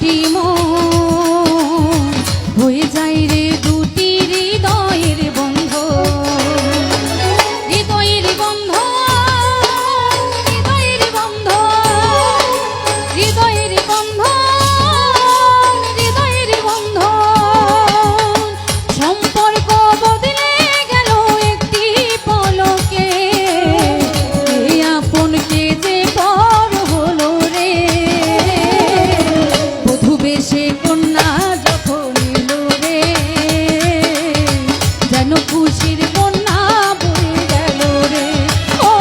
দুটি মন হয়ে যায় রে দুটি হৃদয়ের বন্ধ, হৃদয়ের বন্ধ, হৃদয়ের বন্ধ, হৃদয়ের বন্ধ, হৃদয়ের বন্ধ। সম্পর্ক বদলে গেল একটি পলকে, এই আপনকে যে পর হলো রে। বধূ বেশে কন্যা যখন এলো রে, যেন খুশির বন্যা বয়ে গেল রে। ও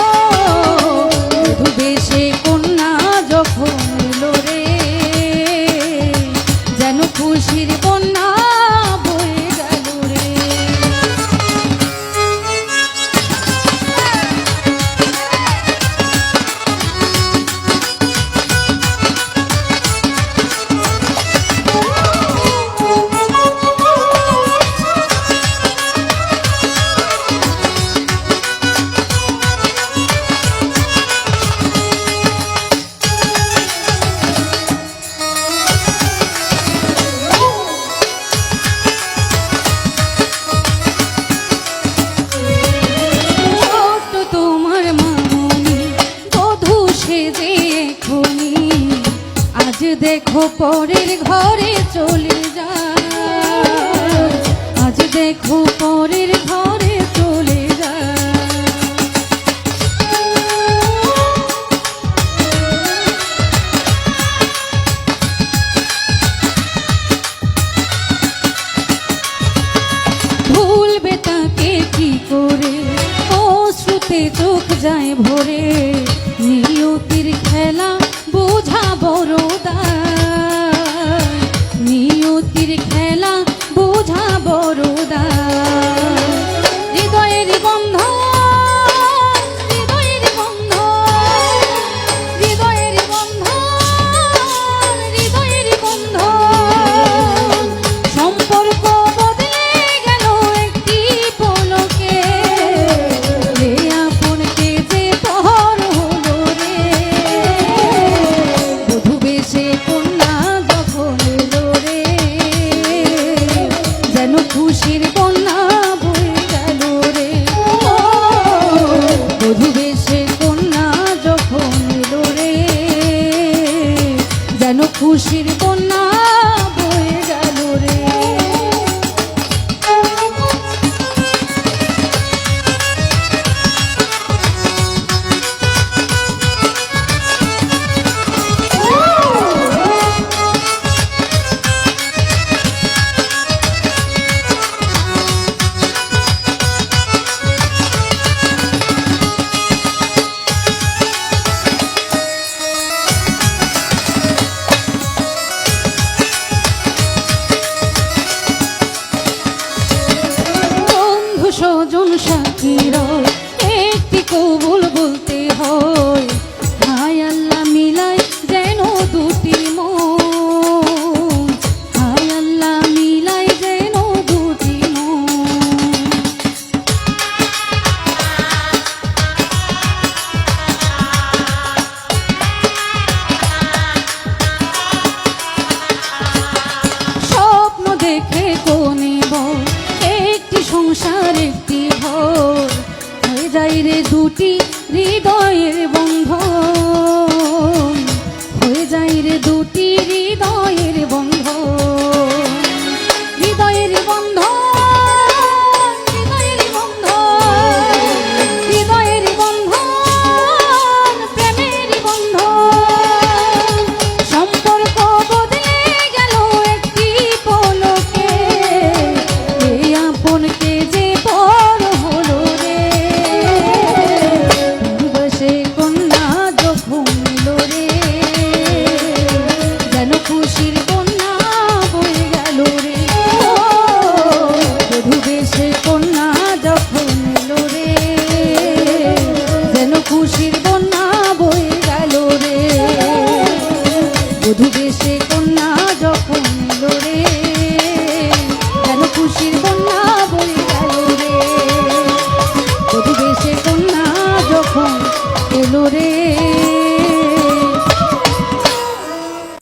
বধূ বেশে কন্যা যখন এলো রে, যেন খুশির বন্যা বয়ে গেল রে। ছোট্ট তোমার মামনি বধূ সেজে এখনি, আজ দেখো পরের ঘরে চলে যায়, আজ দেখো পরের ঘরে চলে যায়। ভুলবে তাকে কি করে, অশ্রুতে চোখ যায় ভরে, নিয়তির খেলা বোঝা বড় দায়, নিয়তির খেলা বোঝা বড় দায়। হৃদয়ের বন্ধ, হৃদয়ের বন্ধ, হৃদয়ের বন্ধ, হৃদয়ের বন্ধ। সম্পর্ক বদলে গেল একটি পলকে, এ আপনকে যে পর হলো রে। বধূ বেশে কন্যা যখন এলো রে, যেন খুশির বন্যা বয়ে গেল রে। ও বধূ বেশে কন্যা যখন এলো রে, যেন খুশির বন্যা বয়ে গেল রে। বন্ধু স্বজন সাথীর একটি কবুল বলতে হয়, হায় আল্লাহ মিলাই যেন দুটি মন, হায় আল্লাহ মিলাই যেন দুটি মন। স্বপ্ন দেখে কোনে বল একটি সংসার একটি ঘর, হয়ে যায় রে দুটি হৃদয়ের বন্ধন, হয়ে যায় রে দুটি হৃদয়ের বন্ধন। হৃদয়ের বন্ধন, হৃদয়ের বন্ধন, হৃদয়ের বন্ধন, প্রেমের বন্ধন। সম্পর্ক বদলে গেল একটি পলকে, এই আপনকে যে পর হলো রে। বসে কন্যা যখন এলো রে, যেন খুশির বন্যা বয়ে গেল রে। ও বধূ বেশে কন্যা যখন এলো রে, যেন খুশির বন্যা বয়ে গেল রে। বধূ বেশে কন্যা যখন এলো রে, যেন খুশির বন্যা বয়ে গেল রে। বধূ বেশে কন্যা যখন এলো রে।